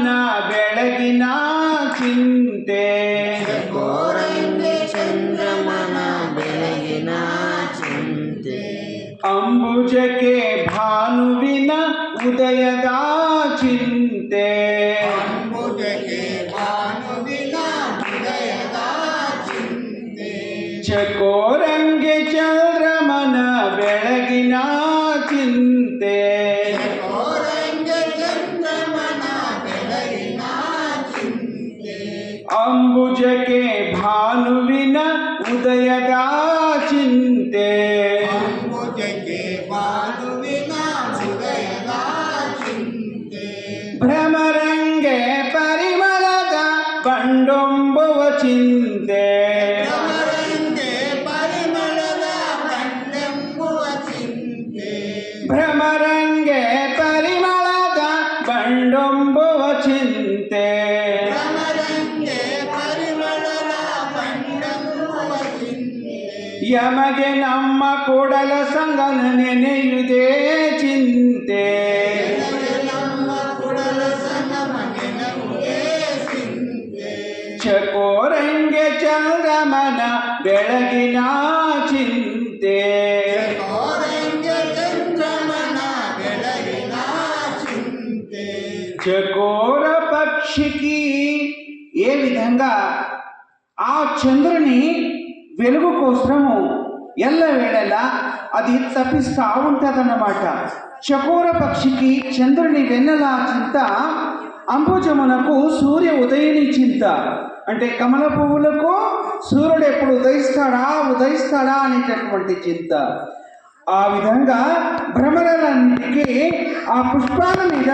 ಚಂದ್ರಮನ ಬೆಳಗಿನ ಚಿಂತೆ ಚಕೋರಂಗೆ ಚಂದ್ರಮನ ಬೆಳಗಿನ ಚಿಂತೆ ಅಂಬುಜಕ್ಕೆ ಭಾನುವಿನ ಉದಯದ ಚಿಂತೆ ಅಂಬುಜಕ್ಕೆ ಭಾನುವಿನ ಉದಯದ ಚಿಂತೆ ಚಕೋರಂಗೆ ಚಂದ್ರಮನ ಬೆಳಗಿನ ಚಿಂತೆ ಚಕೋರಂಗೆ ಚಂದ್ರಮನ ಬೆಳಗಿನ ಚಿಂತೆ ಅಂಬುಜಕ್ಕೆ ಭಾನುವಿನ ಉದಯದ ಚಿಂತೆ ಅಂಬುಜಕ್ಕೆ ಭಾನುವಿನ ಉದಯದ ಚಿಂತೆ ಭ್ರಮರಂಗೆ ಪರಿಮಳದ ಬಂಡೊಂಬುವ ಚಿಂತೆ ಭ್ರಮರಂಗೆ ಪರಿಮಳದ ಬಂಡೆಂಬುವ ಚಿಂತೆ ಭ್ರಮರಂಗೆ ಪರಿಮಳದ ಬಂಡೊಂಬುವ ಚಿಂತೆ ಭ್ರಮರಂಗೆ ಪರಿಮಳದ ಬಂಡೆಂಬುವ ಚಿಂತೆ ಯಮಗೆ ನಮ್ಮ ಕೂಡಲ ಸಂಗನ ನೆನೆಯುವುದೇ ಚಿಂತೆ ನಮ್ಮ ಕುಡಲ ಸಂಗಮಗೆ ನಮಗೆ ಚಿಂತೆ ಚಕೋರಂಗೆ ಚಂದ್ರಮನ ಬೆಳಗಿನ ಚಿಂತೆ చకోరంగే చంద్రమన ಬೆಳಗಿನ ಚಿಂತೆ చకోర పక్షికి ఏ విధంగా ఆ చంద్రుని వెలుగు కోసము ఎల్లవేళలా అది తప్పిస్తూ ఉంటుందన్నమాట. చకోర పక్షికి చంద్రుని వెన్నెల చింత, అంబుజమునకు సూర్య ఉదయని చింత. అంటే కమల పువ్వులకు సూర్యుడు ఎప్పుడు ఉదయిస్తాడా అనేటటువంటి చింత. ఆ విధంగా భ్రమరాలన్నిటికీ ఆ పుష్పాల మీద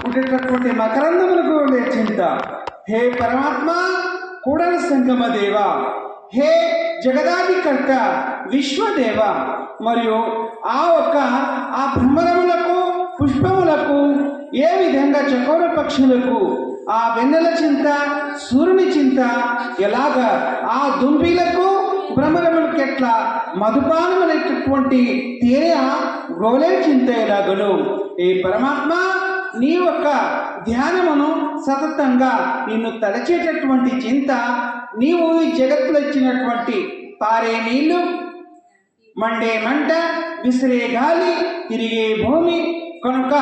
ఉండేటటువంటి మకరందములకు ఉండే చింత. హే పరమాత్మ, కూడల సంగమ దేవ, హే జగదాధికర్త విశ్వదేవ, మరియు ఆ భ్రమరములకు పుష్పములకు ఏ విధంగా చకోర పక్షులకు ఆ వెన్నెల చింత, సూర్యుని చింత ఎలాగా ఆ దుంబీలకు భ్రమరములకు ఎట్లా మధుపానములైనటువంటి తేనె గోలే చింత ఎలాగను. ఈ పరమాత్మ నీ యొక్క ధ్యానమును సతతంగా నిన్ను తలచేటటువంటి చింత, నీవు ఈ జగత్తులో ఇచ్చినటువంటి పారే నీళ్లు, మండే మంట, విసిరే గాలి, తిరిగే భూమి కనుక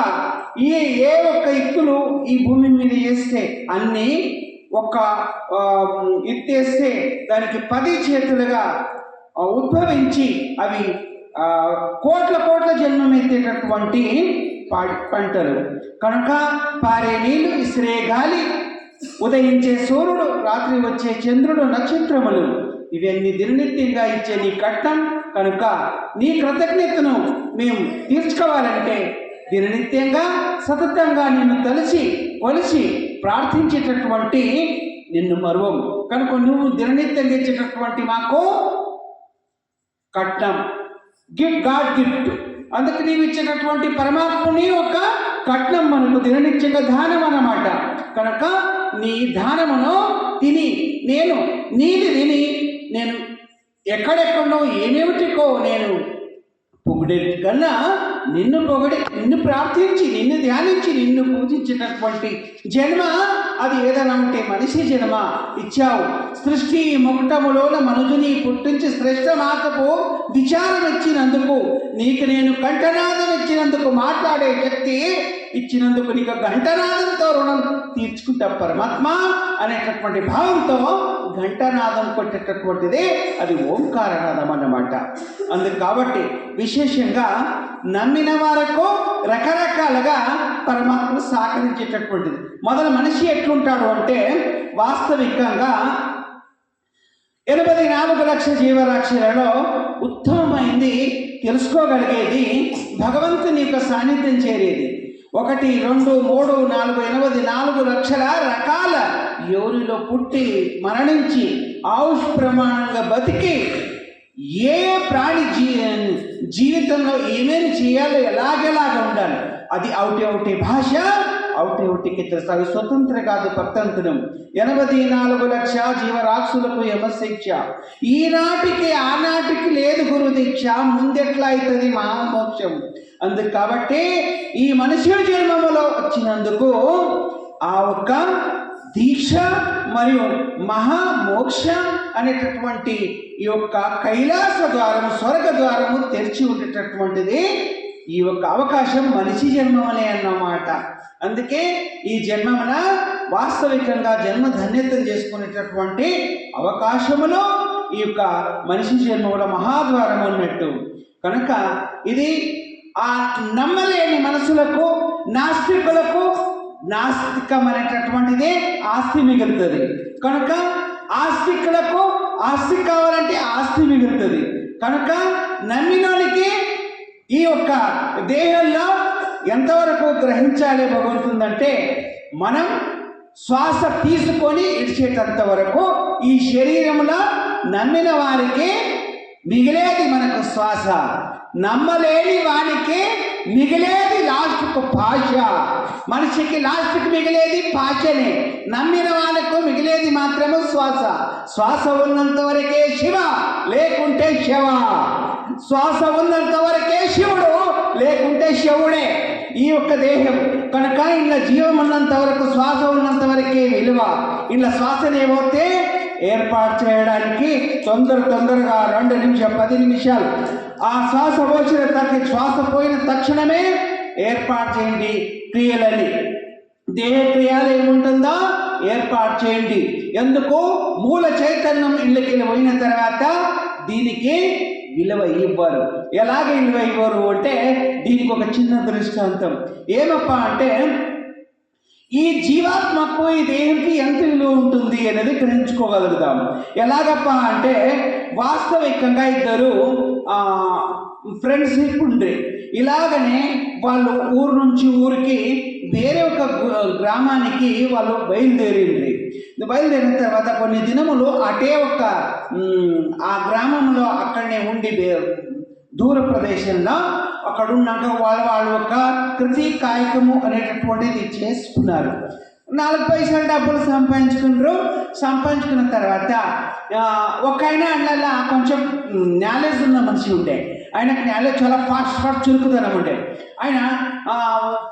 ఏ ఒక్క ఇత్తులు ఈ భూమి మీద వేస్తే అన్నీ ఒక్క ఇత్తేస్తే దానికి 10 చేతులుగా ఉద్భవించి అవి కోట్ల జన్మమెత్తేటటువంటి పంటలు కనుక పారే నీళ్లు, విసిరే గాలి, ఉదయించే సూర్యుడు, రాత్రి వచ్చే చంద్రుడు, నక్షత్రములు ఇవన్నీ దిననిత్యంగా ఇచ్చే నీ కట్టం కనుక నీ కృతజ్ఞతను మేము తీర్చుకోవాలంటే దిననిత్యంగా సతతంగా నిన్ను కొలిచి ప్రార్థించేటటువంటి నిన్ను మరువము కనుక నువ్వు దిననిత్యంగా ఇచ్చేటటువంటి మాకు కట్నం, గాడ్ గిఫ్ట్. అందుకు నీవు ఇచ్చేటటువంటి పరమాత్ముని యొక్క కట్నం మనకు దిననిత్యంగా దానం అన్నమాట. కనుక నీ దానమును తిని నీది తిని నేను ఎక్కడెక్కడో ఏమేమిటికో నేను పొగిడే కన్నా నిన్ను పొగిడి, నిన్ను ప్రార్థించి, నిన్ను ధ్యానించి, నిన్ను పూజించేటటువంటి జన్మ అది ఏదైనా ఉంటే మనిషి జన్మ ఇచ్చావు. సృష్టి ముకుటములోన మనుజుని పుట్టించి శ్రేష్ఠ మాతకు విచారం ఇచ్చినందుకు, నీకు నేను కంఠనాదం ఇచ్చినందుకు, మాట్లాడే శక్తి ఇచ్చినందుకు నీకు ఘంటనాదంతో రుణం తీర్చుకుంటా పరమాత్మ అనేటటువంటి భావంతో ఘంటనాదం కొట్టేటటువంటిదే అది ఓంకారనాదం అన్నమాట. అందుకు కాబట్టి విశేషంగా నమ్మిన వారకు రకరకాలుగా పరమాత్మ సహకరించేటటువంటిది. మొదలు మనిషి ఎట్లుంటాడు అంటే వాస్తవికంగా 84 లక్షల జీవరాశులలో ఉత్తమమైంది తెలుసుకోగలిగేది భగవంతుని యొక్క సాన్నిధ్యం చేరేది. 1, 2, 3, 4, 84 లక్షల రకాల యోనిలో పుట్టి మరణించి ఆయుష్ ప్రమాణంగా బతికి ఏ ప్రాణి జీవితంలో ఏమేమి చేయాలో ఎలాగెలాగ ఉండాలి అది అవుటి భాష అవుటికి తెలుసు. స్వతంత్ర కాదు పక్తంత్రం. 84 లక్షల జీవరాశులకు యమశిక్ష. ఈనాటికి ఆనాటికి లేదు గురు దీక్ష, ముందెట్లా అవుతుంది మహామోక్షం. అందుకు కాబట్టి ఈ మనుష్య జన్మములో వచ్చినందుకు ఆ ఒక్క దీక్ష మరియు మహామోక్ష అనేటటువంటి ఈ యొక్క కైలాస ద్వారము, స్వర్గ ద్వారము తెరిచి ఉండేటటువంటిది ఈ యొక్క అవకాశం మనిషి జన్మమనే అన్నమాట. అందుకే ఈ జన్మమున వాస్తవికంగా జన్మ ధన్యతను చేసుకునేటటువంటి అవకాశములో ఈ యొక్క మనిషి జన్మముల మహాద్వారం అన్నట్టు. కనుక ఇది ఆ నమ్మలేని మనసులకు, నాస్తికులకు నాస్తికం అనేటటువంటిది ఆస్తి మిగులుతుంది. కనుక ఆస్తికులకు ఆస్తి కావాలంటే ఆస్తి మిగులుతుంది. కనుక నమ్మినోనికి ఈ యొక్క దేహంలో ఎంతవరకు గ్రహించాలి భగవంతుందంటే, మనం శ్వాస తీసుకొని ఇడిచేటంత వరకు ఈ శరీరంలో నమ్మిన వారికి మిగిలేది మనకు శ్వాస, నమ్మలేని వానికి మిగిలేది లాస్ట్కు భాష. మనిషికి లాస్ట్కి మిగిలేది భాషనే, నమ్మిన వాళ్ళకు మిగిలేది మాత్రమే శ్వాస. శ్వాస ఉన్నంత వరకే శివ, లేకుంటే శివ. శ్వాస ఉన్నంత వరకే శివుడు, లేకుంటే శివుడే ఈ యొక్క దేహం. కనుక ఇలా జీవం ఉన్నంత వరకు, శ్వాస ఉన్నంత వరకే విలువ. ఇలా శ్వాసను ఏమవుతే ఏర్పాటు చేయడానికి తొందరగా 2 నిమిషాలు 10 నిమిషాలు ఆ శ్వాస శ్వాస పోయిన తక్షణమే ఏర్పాటు చేయండి క్రియలని. దేహ క్రియలు ఏముంటుందో ఏర్పాటు చేయండి. ఎందుకు? మూల చైతన్యం ఇళ్ళకి పోయిన తర్వాత దీనికి విలువ ఇవ్వరు. ఎలాగ విలువ ఇవ్వరు అంటే, దీనికి ఒక చిన్న దృష్టాంతం. ఏమప్పా అంటే, ఈ జీవాత్మకు ఈ దేహంకి ఎంత విలువ ఉంటుంది అనేది గ్రహించుకోగలుగుతాం. ఎలాగప్పా అంటే, వాస్తవికంగా ఇద్దరు ఫ్రెండ్షిప్ ఉండే, ఇలాగనే వాళ్ళు ఊరు నుంచి ఊరికి వేరే ఒక గ్రామానికి వాళ్ళు బయలుదేరిన తర్వాత కొన్ని దినములు అటే ఒక ఆ గ్రామంలో అక్కడనే ఉండి దూర ప్రదేశంలో అక్కడ ఉన్నాక వాళ్ళు ఒక కృతి కాయకము అనేటటువంటిది చేసుకున్నారు. 4 పైసలు డబ్బులు సంపాదించుకున్న తర్వాత ఒక ఆయన అట్లా కొంచెం నాలెడ్జ్ ఉన్న మనిషి ఉండే, ఆయనకు నాలెడ్జ్ చాలా ఫాస్ట్ చురుకుదనం ఉండే. ఆయన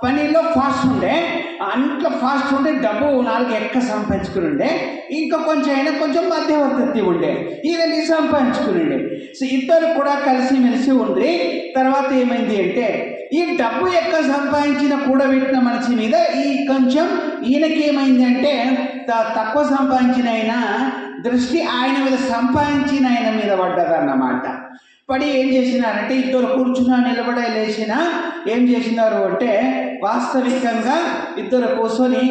పనిలో ఫాస్ట్ ఉండే, అంట్లో ఫాస్ట్ ఉండే, డబ్బు 4 ఎక్కువ సంపాదించుకుని ఉండే. ఇంకా కొంచెం అయినా కొంచెం మధ్యవర్తి ఉండే, ఇవన్నీ సంపాదించుకుని ఉండే. సో ఇద్దరు కూడా కలిసిమెలిసి ఉండి తర్వాత ఏమైంది అంటే, ఈ డబ్బు ఎక్కువ సంపాదించిన కూడబెట్టిన మనిషి మీద ఈ కొంచెం ఈయనకి ఏమైంది అంటే, తక్కువ సంపాదించిన ఆయన దృష్టి ఆయన మీద, సంపాదించిన ఆయన మీద పడ్డదన్నమాట. పడి ఏం చేసినారంటే, ఇద్దరు కూర్చున్నా నిలబడే లేచినా ఏం చేసినారు అంటే, వాస్తవికంగా ఇద్దరు కూర్చొని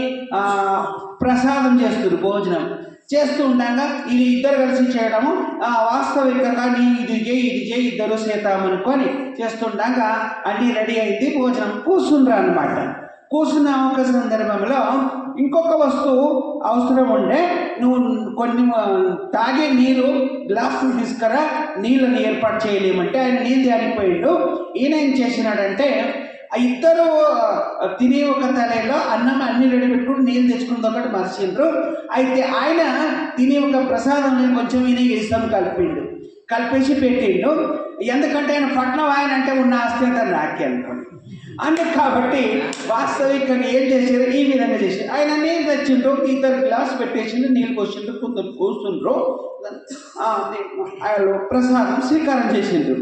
ప్రసాదం చేస్తారు, భోజనం చేస్తూ ఉండగా ఇది ఇద్దరు కలిసి చేయడము వాస్తవికంగా నీ ఇది చేయి ఇద్దరు చేద్దామనుకొని చేస్తుండగా అన్నీ రెడీ అయింది, భోజనం కూర్చుండ్రు అనమాట. కూర్చున్న ఒక సందర్భంలో ఇంకొక వస్తువు అవసరం ఉండే, నువ్వు కొన్ని తాగే నీళ్ళు గ్లాసులు తీసుకురా, నీళ్ళని ఏర్పాటు చేయలేమంటే ఆయన నీళ్ళు అనిపోయిండు. ఈయన ఏం చేసినాడంటే, ఇద్దరు తినే ఒక తలలో అన్నం అన్ని రెడీ పెట్టుకుని నీళ్ళు తెచ్చుకున్నది ఒకటి మర్చిండ్రు. అయితే ఆయన తినే ఒక ప్రసాదంలో కొంచెం ఈయన ఇష్టం కలిపేసి పెట్టిండు. ఎందుకంటే ఆయన పట్నం ఆయన అంటే ఉన్న ఆస్తి అంతా నాకే అనుకోండి. అందుకు కాబట్టి వాస్తవికంగా ఏం చేశారు, ఈ విధంగా చేశారు. ఆయన నీళ్ళు తెచ్చిండ్రు, ఇద్దరు గ్లాస్ పెట్టేసిండ్రు, నీళ్ళు పోసిండ్రు, కొందరు కూర్చుండ్రు, ప్రసాదం స్వీకారం చేసిండ్రు.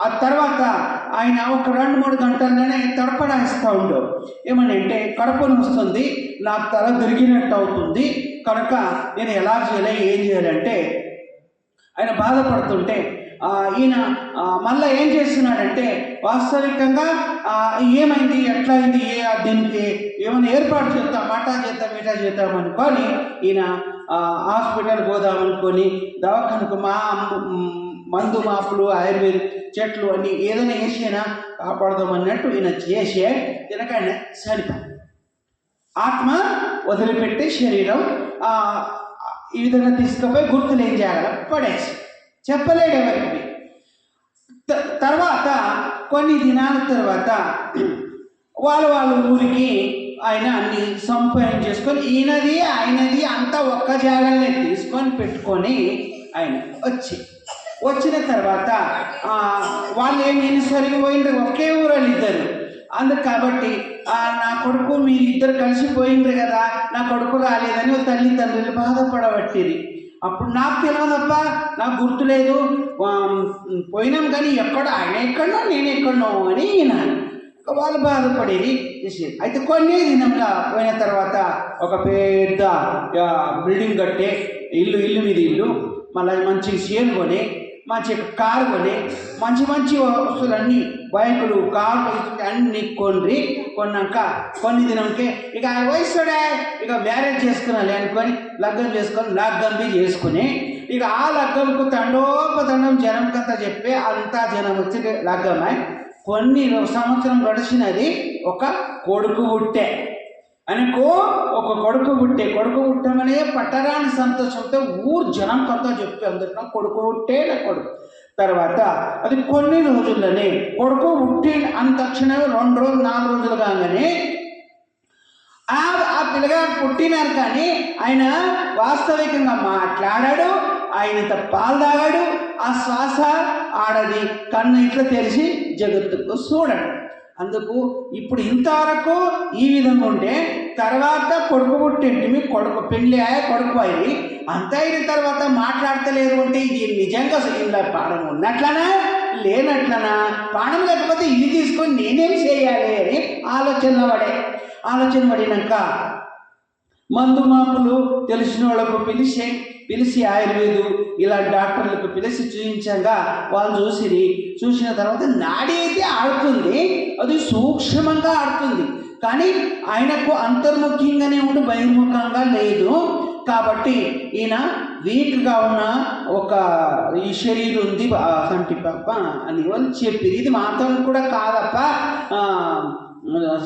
ఆ తర్వాత ఆయన ఒక 2-3 గంటల్లోనే తడపడాయిస్తూ ఉండు. ఏమని అంటే, కడుపుని వస్తుంది, నాకు తల తిరిగినట్టు అవుతుంది, కనుక నేను ఎలా చేయాలి ఏం చేయాలంటే ఆయన బాధపడుతుంటే, ఈయన మళ్ళీ ఏం చేస్తున్నాడంటే, వాస్తవికంగా ఏమైంది ఎట్లా అయింది, దీనికి ఏమైనా ఏర్పాటు చేద్దాం, మీటా చేద్దాం అనుకొని ఈయన హాస్పిటల్ పోదామనుకొని దవాఖానకు మందు మాపులు ఆయుర్వేద చెట్లు అన్నీ ఏదైనా వేసినా కాపాడదామన్నట్టు ఈయన చేసే తినకాయన చనిపోయి ఆత్మ వదిలిపెట్టి శరీరం ఈ విధంగా తీసుకుపోయి గుర్తులు ఏం చేయాలి, పడేసి చెప్పలేడు ఎవరికి. తర్వాత కొన్ని దినాల తర్వాత వాళ్ళ ఊరికి ఆయన అన్ని సంపాదన చేసుకొని ఆయనది అంతా ఒక్క జాగాలనే తీసుకొని పెట్టుకొని ఆయన వచ్చిన తర్వాత వాళ్ళు ఏమి సరిగి పోయిండ్రు, ఒకే ఊరు ఇద్దరు. అందుకు కాబట్టి నా కొడుకు మీరు ఇద్దరు కలిసిపోయిండ్రు కదా, నా కొడుకు రాలేదని తల్లిదండ్రులు బాధపడబట్టిరి. అప్పుడు నాకు తెలియదప్ప, నాకు గుర్తులేదు, పోయినాం కానీ ఎక్కడో ఆయన ఎక్కడో నేను ఎక్కడో అని విన్నాను. వాళ్ళు బాధపడేది. అయితే కొన్ని దినంలో పోయిన తర్వాత ఒక పెద్ద బిల్డింగ్ కట్టే ఇల్లు మీద ఇల్లు, మళ్ళీ మంచి షేర్ కొని, మంచి కారు కొని, మంచి మంచి వస్తువులన్నీ బైకులు కార్లు అన్నీ కొన్నాక కొన్ని దినంకే ఇక వయసుడే ఇక మ్యారేజ్ చేసుకున్నాలి అనుకొని లగ్గం చేసుకుని ఇక ఆ లగ్గంకు తండోపతండం జనంకంతా చెప్పి అంతా జనం వచ్చి లగ్గమై కొన్ని సంవత్సరం గడిచినది. ఒక కొడుకు పుట్టే అనుకో, ఒక కొడుకు పుట్టమనే పట్టరాని సంతోషంతో ఊరు జనంకంతా చెప్పి అందరికీ కొడుకు పుట్టే నా కొడుకు. తర్వాత అది కొన్ని రోజుల్లోనే కొడుకు పుట్టి అంత తక్షణమే 2 రోజులు 4 రోజులు కాగానే ఆ పిల్లగాడు పుట్టినారు కానీ ఆయన వాస్తవికంగా మాట్లాడాడు, ఆయనతో పాలు తాగాడు, ఆ శ్వాస ఆడది, కన్ను ఇట్లా తెరిచి జగత్తుకు చూడడు. అందుకు ఇప్పుడు ఇంతవరకు ఈ విధంగా ఉంటే తర్వాత కొడుకు పుట్టింటి కొడుకు పెళ్ళి కొడుకు అయ్యి అంత అయిన తర్వాత మాట్లాడతలేదు అంటే ఇది నిజంగా ఇలా పాఠం ఉన్నట్లనా లేనట్లనా, పాఠం లేకపోతే ఇది తీసుకొని నేనేం చేయాలి అని ఆలోచన పడినాక మందు మాపులు తెలిసిన వాళ్ళకు పిలిచి ఆయుర్వేదు ఇలా డాక్టర్లకు పిలిచి చూపించగా వాళ్ళు చూసిన తర్వాత నాడి అయితే ఆడుతుంది, అది సూక్ష్మంగా ఆడుతుంది, కానీ ఆయనకు అంతర్ముఖ్యంగానే ఉండి బహిర్ముఖంగా లేదు. కాబట్టి ఈయన వీక్గా ఉన్న ఒక ఈ శరీరం ఉంది సంటి పాప అని వాళ్ళు చెప్పారు. ఇది మాత్రం కూడా కాదప్ప,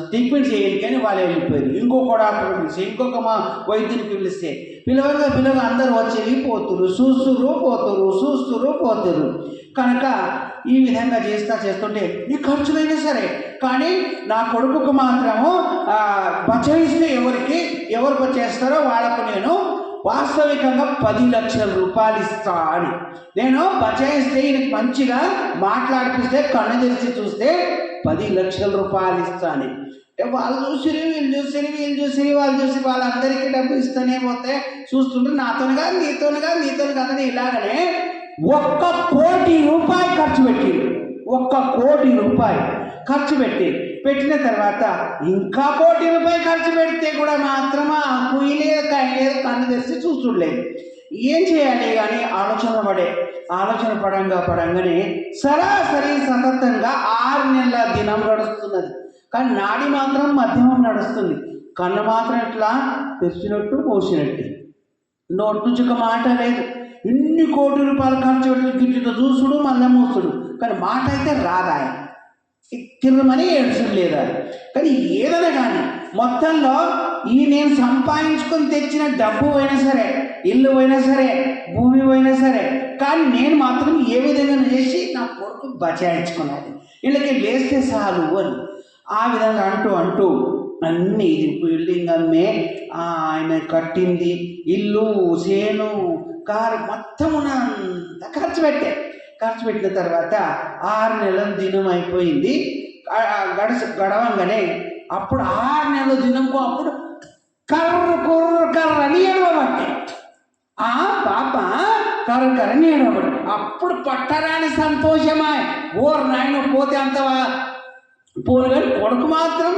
ట్రీట్మెంట్ చేయండి కానీ వాళ్ళు వెళ్ళిపోయారు. ఇంకొక డాక్టర్ పిలిచి ఇంకొక వైద్యుని పిలవగా అందరూ వచ్చి పోతురు, చూస్తురు పోతురు. కనుక ఈ విధంగా చేస్తుంటే నీ ఖర్చులైనా సరే కానీ నా కొడుకుకు మాత్రము బచాయిస్తే ఎవరు బచేస్తారో వాళ్ళకు నేను వాస్తవికంగా 10 లక్షల రూపాయలు ఇస్తా అని. నేను బచాయిస్తే ఈయనకి మంచిగా మాట్లాడిపిస్తే కన్ను తెరిచి చూస్తే 10 లక్షల రూపాయలు ఇస్తా అని. వాళ్ళు వీళ్ళు చూసి వాళ్ళందరికీ డబ్బు ఇస్తూనే పోతే చూస్తుంటే నాతోనుగా నీతోను కాదని ఇలాగనే 1 కోటి రూపాయలు ఖర్చు పెట్టిన తర్వాత ఇంకా 1 కోటి రూపాయలు ఖర్చు పెడితే కూడా మాత్రం ఆ కుయ్యలేదు కన్ను తెరిచి చూస్తుండలేదు. ఏం చేయాలి కానీ ఆలోచన పడంగానే సరాసరి సతతంగా 6 నెలల దినం నడుస్తున్నది. కానీ నాడి మాత్రం మధ్యమం నడుస్తుంది, కన్ను మాత్రం ఇట్లా తెరిచినట్టు మూసినట్టు, నోటి నుంచి ఒక మాట లేదు. ఇన్ని కోటి రూపాయలు ఖర్చు పెట్టి గిట్టితో చూసుడు మళ్ళీ మూసుడు, కానీ మాట అయితే రాదా, తిరగమని ఏడుచుడు లేదా. కానీ ఏదైనా కానీ మొత్తంలో ఈ నేను సంపాదించుకొని తెచ్చిన డబ్బు అయినా సరే, ఇల్లు అయినా సరే, భూమి అయినా సరే, కానీ నేను మాత్రం ఏ విధంగా చేసి నా కొడుకు బచాయించుకున్నది, వీళ్ళకి లేస్తే చాలు అని ఆ విధంగా అంటూ అన్నీ ఇది బిల్డింగ్ అమ్మే ఆయన కట్టింది ఇల్లు చేను కారు మొత్తం అంతా ఖర్చు పెట్టిన తర్వాత 6 నెలల దినం అయిపోయింది. గడవంగానే అప్పుడు 6 నెలల దినంకు అప్పుడు కర్రని ఏడవబట్టే ఆ పాప కర్రని ఏడవబట్టి అప్పుడు పట్టరాని సంతోషమా. నాయన పోతే అంత పోను కానీ కొడుకు మాత్రం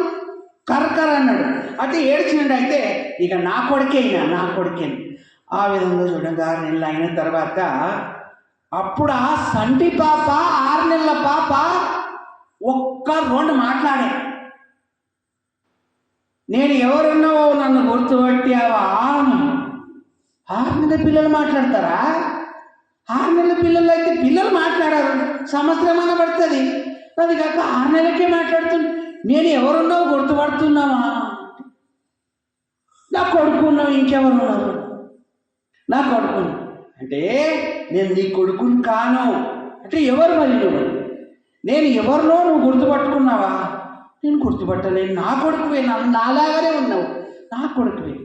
కర్ర అన్నాడు. అంటే ఏడ్చినట్టు అయితే ఇక నా కొడుకే ఆ విధంగా చూడండి. 6 నెలలు అయిన తర్వాత అప్పుడు ఆ సంటి పాప 6 నెలల పాప 1-2 మాట్లాడే, నేను ఎవరున్నావో నన్ను గుర్తుపట్టావా. 6 నెలల పిల్లలు మాట్లాడతారా? 6 నెలల పిల్లలు అయితే పిల్లలు మాట్లాడారు, సంవత్సరం అన్న పడుతుంది. అది కాక 6 నెలలకే మాట్లాడుతుంది. నేను ఎవరున్నావు గుర్తుపడుతున్నావా? నా కొడుకున్నావు, ఇంకెవరున్నావు? నా కొడుకుని అంటే నేను నీ కొడుకుని కాను అంటే ఎవరు మరి నువ్వు? నేను ఎవరినో నువ్వు గుర్తుపట్టుకున్నావా? నేను గుర్తుపట్టలేను. నా కొడుకువే, నాలాగానే ఉన్నావు, నా కొడుకువే.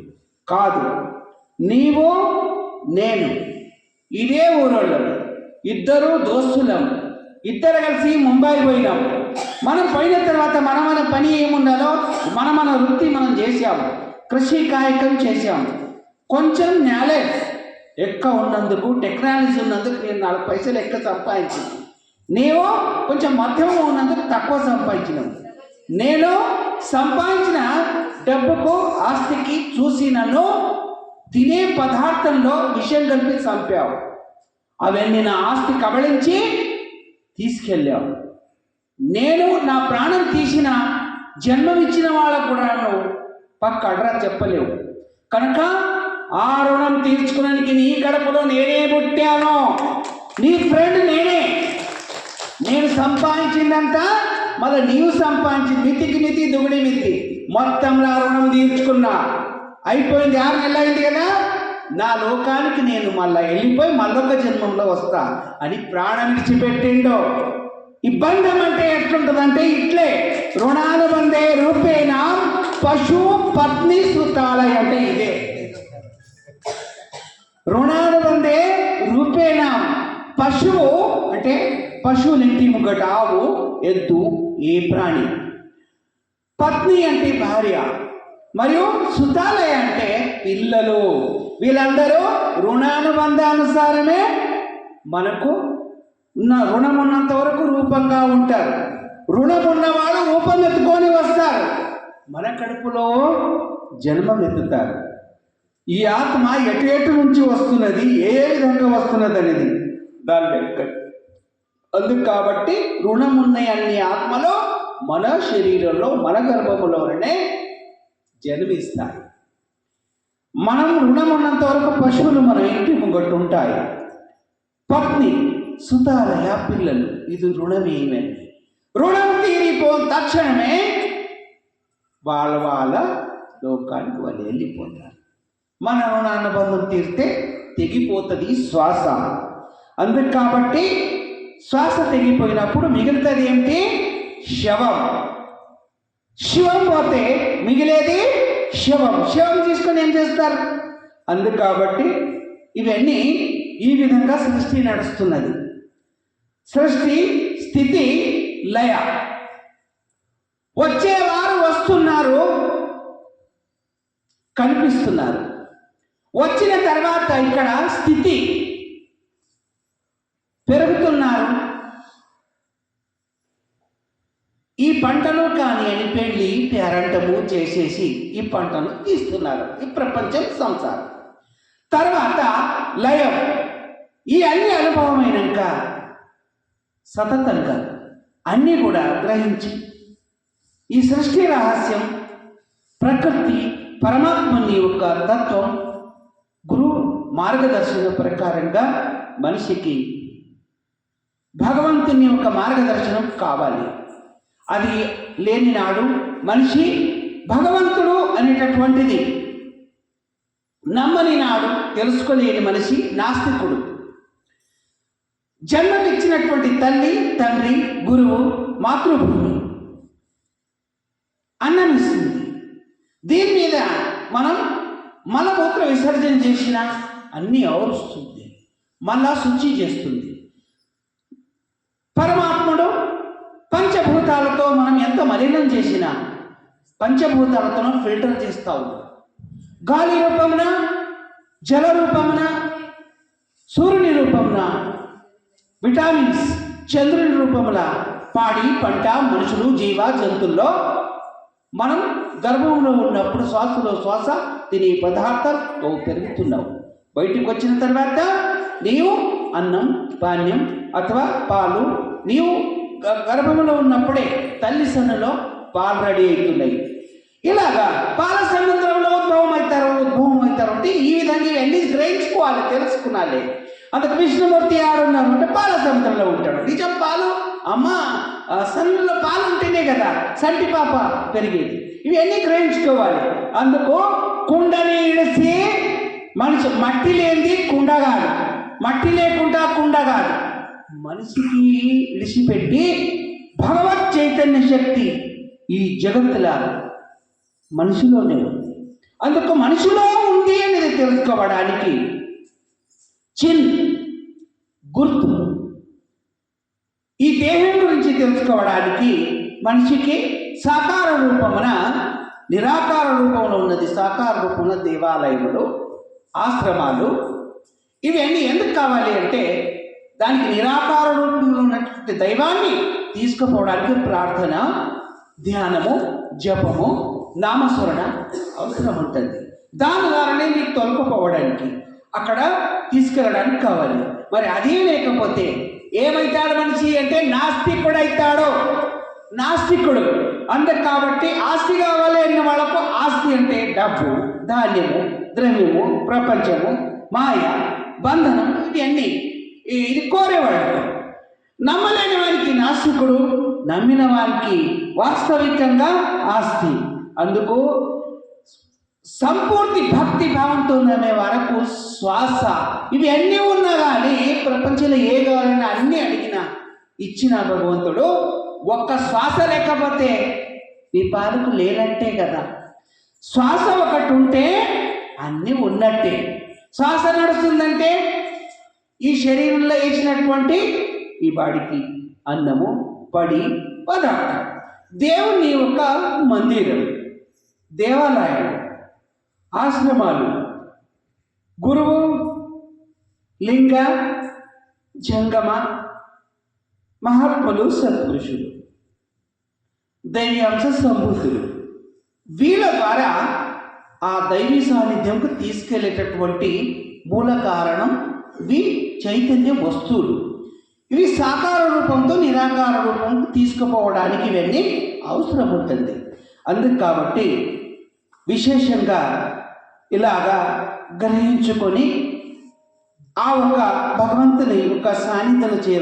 కాదు, నీవు నేను ఇదే ఊరోళ్ళం, 2 దోస్తులం, 2 కలిసి ముంబై పోయినాం. మనం పోయిన తర్వాత మన పని ఏముండాలో మన వృత్తి మనం చేసాము, కృషి కాయకం చేసాము. కొంచెం నాలెడ్జ్ ఎక్కువ ఉన్నందుకు, టెక్నాలజీ ఉన్నందుకు నేను 4 పైసలు ఎక్కువ సంపాదించింది. నీవు కొంచెం మధ్యమ ఉన్నందుకు తక్కువ సంపాదించినావు. నేను సంపాదించిన డబ్బుకు, ఆస్తికి చూసి నన్ను తినే పదార్థంలో విషయం కలిపి చంపావు. అవన్నీ నా ఆస్తి కబళించి తీసుకెళ్ళావు. నేను నా ప్రాణం తీసిన జన్మమిచ్చిన వాళ్ళకు కూడా నువ్వు పక్క అడ్రా చెప్పలేవు. కనుక ఆ రుణం తీర్చుకోవడానికి నీ కడుపులో నేనే పుట్టాను, నీ ఫ్రెండ్ నేనే. నేను సంపాదించిందంతా మళ్ళీ నీవు సంపాదించి మితికి మితి దుగుడి మితి మొత్తంలో ఆ రుణం తీర్చుకున్నా. అయిపోయింది, 6 నెలలు అయింది కదా, నా లోకానికి నేను మళ్ళీ వెళ్ళిపోయి మళ్ళొక జన్మంలో వస్తా అని ప్రాణం విడిచిపెట్టిండో. ఈ బంధం అంటే ఎట్లుంటుందంటే ఇట్లే, రుణానుబంధే రూపేణ పశు పత్ని సుతాలయ అంటే ఇదే. రుణానుబంధే రూపేణ పశువు అంటే పశువులు ఇంటి ముగ్గట, ఆవు, ఎద్దు, ఏ ప్రాణి. పత్ని అంటే భార్య, మరియు సుతాలయ అంటే పిల్లలు. వీళ్ళందరూ రుణానుబంధానుసారమే మనకు ఉన్న రుణం ఉన్నంత వరకు రూపంగా ఉంటారు. రుణం ఉన్నవాడు రూపం ఎత్తుకొని వస్తారు, మన కడుపులో జన్మం ఎత్తుతారు. ఈ ఆత్మ ఎటు నుంచి వస్తున్నది, ఏ విధంగా వస్తున్నది అనేది దాని లెక్క. అందుకు కాబట్టి రుణం ఉన్న అన్ని ఆత్మలో మన శరీరంలో, మన గర్భములోనే జన్మిస్తాయి. మనం రుణం ఉన్నంత వరకు పశువులు మన ఇంటి ముంగట్టు ఉంటాయి. పత్ని, సుతాలయ, పిల్లలు, ఇది రుణమేమని. రుణం తీరిపో తక్షణమే వాళ్ళ లోకానికి వాళ్ళు వెళ్ళిపోతారు. మన రుణానుబంధం తీరితే తెగిపోతుంది శ్వాస. అందుకు కాబట్టి శ్వాస తెగిపోయినప్పుడు మిగులుతుంది ఏంటి? శవం. శివం పోతే మిగిలేది శవం. శవం తీసుకొని ఏం చేస్తారు? అందుకు కాబట్టి ఇవన్నీ ఈ విధంగా సృష్టి నడుస్తున్నది. సృష్టి, స్థితి, లయ. వచ్చేవారు వస్తున్నారు, కనిపిస్తున్నారు. వచ్చిన తర్వాత ఇక్కడ స్థితి, పెరుగుతున్నారు. ఈ పంటలు కానీ అని పెళ్ళి పేరంటము చేసేసి ఈ పంటను తీస్తున్నారు. ఈ ప్రపంచం, సంసారం. తర్వాత లయం. ఈ అన్ని అనుభవమైనాక సతతంగా అన్నీ కూడా గ్రహించి ఈ సృష్టి రహస్యం, ప్రకృతి, పరమాత్మని యొక్క తత్వం, గురువు మార్గదర్శన ప్రకారంగా మనిషికి భగవంతుని యొక్క మార్గదర్శనం కావాలి. అది లేని నాడు మనిషి భగవంతుడు అనేటటువంటిది నమ్మని నాడు తెలుసుకోలేని మనిషి నాస్తికుడు. జన్మనిచ్చినటువంటి తల్లి, తండ్రి, గురువు, మాతృభూమి అన్నమిస్తుంది. దీని మీద మనం మలమూత్ర విసర్జన చేసినా అన్నీ ఔరుస్తుంది, మళ్ళా శుచి చేస్తుంది. పరమాత్ముడు పంచభూతాలతో మనం ఎంత మలినం చేసినా పంచభూతాలతో ఫిల్టర్ చేస్తూ ఉన్నాం. గాలి రూపమున, జల రూపమున, సూర్యుని రూపమున, విటామిన్స్ చంద్రుని రూపముల, పాడి, పంట, మనుషులు, జీవ జంతువుల్లో మనం గర్భంలో ఉన్నప్పుడు శ్వాసలో శ్వాస తినే పదార్థాలు పెరుగుతున్నావు. బయటికి వచ్చిన తర్వాత నీవు అన్నం, పానీయం అథవా పాలు, నీవు గర్భంలో ఉన్నప్పుడే తల్లి సన్నులో పాలు రెడీ అవుతున్నాయి. ఇలాగా పాల సముద్రంలో ఉద్భవం అవుతారు అంటే ఈ విధంగా ఇవన్నీ గ్రహించుకోవాలి, తెలుసుకున్నాలి. అందుకు విష్ణుమూర్తి ఆడున్నారు అంటే పాల సముద్రంలో ఉంటాడు. నిజం పాలు అమ్మ సన్నులో పాలు ఉంటేనే కదా సంటి పాప పెరిగేది. ఇవన్నీ గ్రహించుకోవాలి. అందుకు కుండని ఇడిసి మనిషి మట్టి లేనిది కుండ కాదు, మట్టి లేకుండా కుండ కాదు. మనిషికి ఇడిచిపెట్టి భగవత్ చైతన్య శక్తి ఈ జగత్తుల మనిషిలోనే ఉంది. అందుకు మనిషిలో ఉంది అనేది తెలుసుకోవడానికి చిన్ గుర్తు. ఈ దేహం గురించి తెలుసుకోవడానికి మనిషికి సాకార రూపమున, నిరాకార రూపంలో ఉన్నది సాకార రూపంలో దేవాలయములు, ఆశ్రమాలు ఇవన్నీ ఎందుకు కావాలి అంటే దానికి నిరాకార రూపంలో ఉన్నటువంటి దైవాన్ని తీసుకుపోవడానికి ప్రార్థన, ధ్యానము, జపము, నామస్మరణ అవసరం ఉంటుంది. దాని ద్వారానే నీకు తొలగిపోవడానికి అక్కడ తీసుకెళ్ళడానికి కావాలి. మరి అదే లేకపోతే ఏమైతాడు మనిషి అంటే నాస్తికుడు అవుతాడు. నాస్తికుడు అందుకు కాబట్టి ఆస్తి కావాలి అన్న వాళ్ళకు ఆస్తి అంటే డబ్బు, ధాన్యము, ద్రవ్యము, ప్రపంచము, మాయ, బంధనం ఇవన్నీ ఇది కోరేవాడు. నమ్మలేని వారికి నాస్తికుడు, నమ్మిన వారికి వాస్తవికంగా ఆస్తి. అందుకు సంపూర్తి భక్తి భావంతో నమ్మే వరకు శ్వాస ఇవి అన్నీ ఉన్నా కానీ ప్రపంచంలో ఏ కావాలన్నా అన్నీ అడిగినా ఇచ్చిన భగవంతుడు ఒక్క శ్వాస లేకపోతే నీ పాలకు లేనట్టే కదా. శ్వాస ఒకటి ఉంటే అన్నీ ఉన్నట్టే. శ్వాస నడుస్తుందంటే ఈ శరీరంలో వేసినటువంటి ఈ బాడీకి అన్నము, పడి, పదార్థం. దేవుని యొక్క మందిరం, దేవాలయం, ఆశ్రమాలు, గురువు, లింగ, జంగమ, మహాత్ములు, సత్పురుషులు, దైవ్యాంశ సంభూతులు వీళ్ళ ద్వారా ఆ దైవీ సాన్నిధ్యంకు తీసుకెళ్లేటటువంటి మూల కారణం ఇవి చైతన్య వస్తువులు. ఇవి సాకార రూపంతో నిరాకార రూపంకు తీసుకుపోవడానికి ఇవన్నీ అవసరం ఉంటుంది. అందుకు కాబట్టి విశేషంగా ఇలాగా గ్రహించుకొని ఆ ఒక భగవంతుని యొక్క సాన్నిధ్యం చేయ